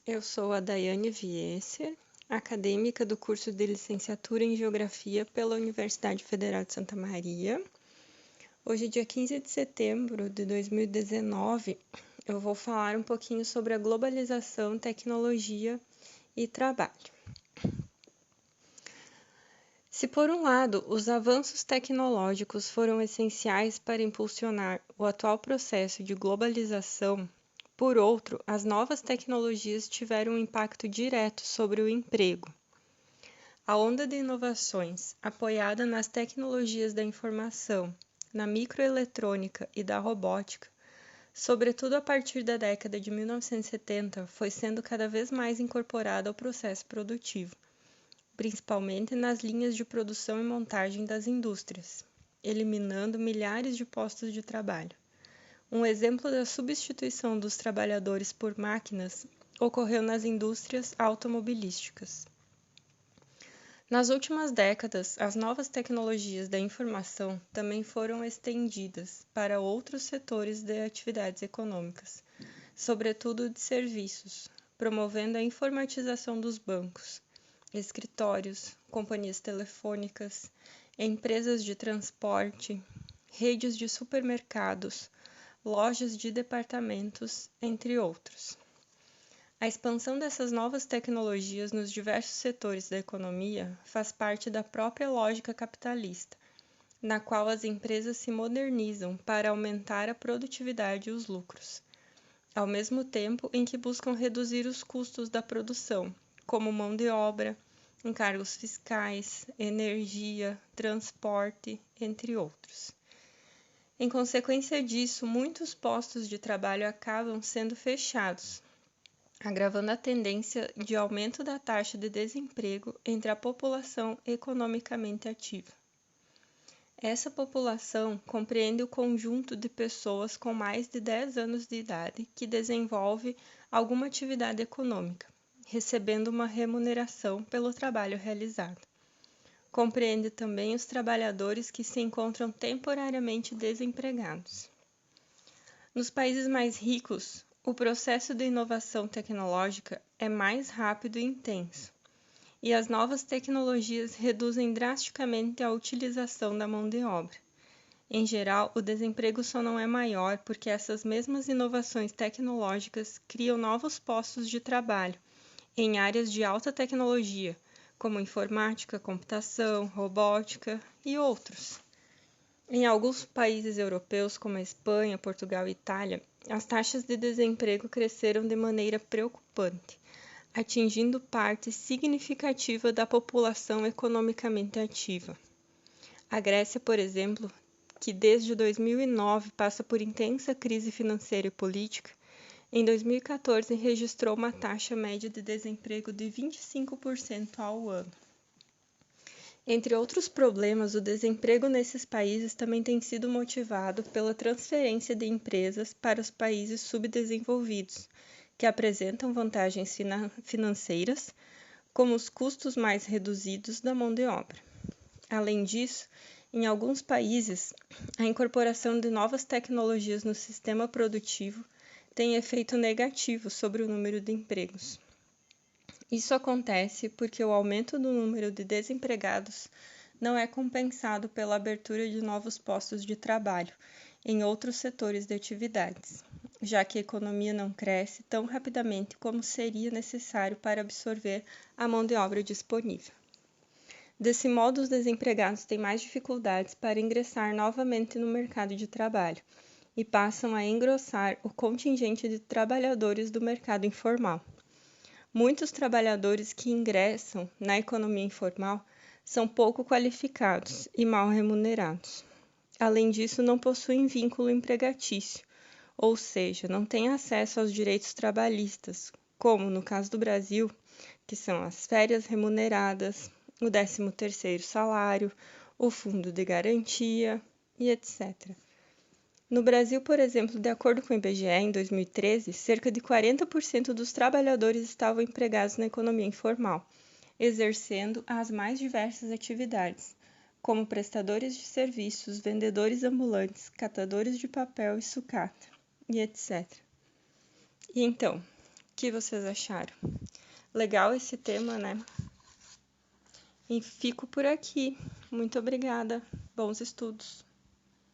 Eu sou a Daiane Viesser, acadêmica do curso de Licenciatura em Geografia pela Universidade Federal de Santa Maria. Hoje, dia 15 de setembro de 2019, eu vou falar um pouquinho sobre a globalização, tecnologia e trabalho. Se, por um lado, os avanços tecnológicos foram essenciais para impulsionar o atual processo de globalização, por outro, as novas tecnologias tiveram um impacto direto sobre o emprego. A onda de inovações, apoiada nas tecnologias da informação, na microeletrônica e da robótica, sobretudo a partir da década de 1970, foi sendo cada vez mais incorporada ao processo produtivo, principalmente nas linhas de produção e montagem das indústrias, eliminando milhares de postos de trabalho. Um exemplo da substituição dos trabalhadores por máquinas ocorreu nas indústrias automobilísticas. Nas últimas décadas, as novas tecnologias da informação também foram estendidas para outros setores de atividades econômicas, sobretudo de serviços, promovendo a informatização dos bancos, escritórios, companhias telefônicas, empresas de transporte, redes de supermercados, lojas de departamentos, entre outros. A expansão dessas novas tecnologias nos diversos setores da economia faz parte da própria lógica capitalista, na qual as empresas se modernizam para aumentar a produtividade e os lucros, ao mesmo tempo em que buscam reduzir os custos da produção, como mão de obra, encargos fiscais, energia, transporte, entre outros. Em consequência disso, muitos postos de trabalho acabam sendo fechados, agravando a tendência de aumento da taxa de desemprego entre a população economicamente ativa. Essa população compreende o conjunto de pessoas com mais de 10 anos de idade que desenvolve alguma atividade econômica, recebendo uma remuneração pelo trabalho realizado. Compreende também os trabalhadores que se encontram temporariamente desempregados. Nos países mais ricos, o processo de inovação tecnológica é mais rápido e intenso, e as novas tecnologias reduzem drasticamente a utilização da mão de obra. Em geral, o desemprego só não é maior porque essas mesmas inovações tecnológicas criam novos postos de trabalho em áreas de alta tecnologia, como informática, computação, robótica e outros. Em alguns países europeus, como a Espanha, Portugal e Itália, as taxas de desemprego cresceram de maneira preocupante, atingindo parte significativa da população economicamente ativa. A Grécia, por exemplo, que desde 2009 passa por intensa crise financeira e política, em 2014 registrou uma taxa média de desemprego de 25% ao ano. Entre outros problemas, o desemprego nesses países também tem sido motivado pela transferência de empresas para os países subdesenvolvidos, que apresentam vantagens financeiras, como os custos mais reduzidos da mão de obra. Além disso, em alguns países, a incorporação de novas tecnologias no sistema produtivo tem efeito negativo sobre o número de empregos. Isso acontece porque o aumento do número de desempregados não é compensado pela abertura de novos postos de trabalho em outros setores de atividades, já que a economia não cresce tão rapidamente como seria necessário para absorver a mão de obra disponível. Desse modo, os desempregados têm mais dificuldades para ingressar novamente no mercado de trabalho e passam a engrossar o contingente de trabalhadores do mercado informal. Muitos trabalhadores que ingressam na economia informal são pouco qualificados e mal remunerados. Além disso, não possuem vínculo empregatício, ou seja, não têm acesso aos direitos trabalhistas, como no caso do Brasil, que são as férias remuneradas, o 13º salário, o fundo de garantia e etc. No Brasil, por exemplo, de acordo com o IBGE, em 2013, cerca de 40% dos trabalhadores estavam empregados na economia informal, exercendo as mais diversas atividades, como prestadores de serviços, vendedores ambulantes, catadores de papel e sucata, e etc. E então, que vocês acharam? Legal esse tema, né? E fico por aqui. Muito obrigada. Bons estudos.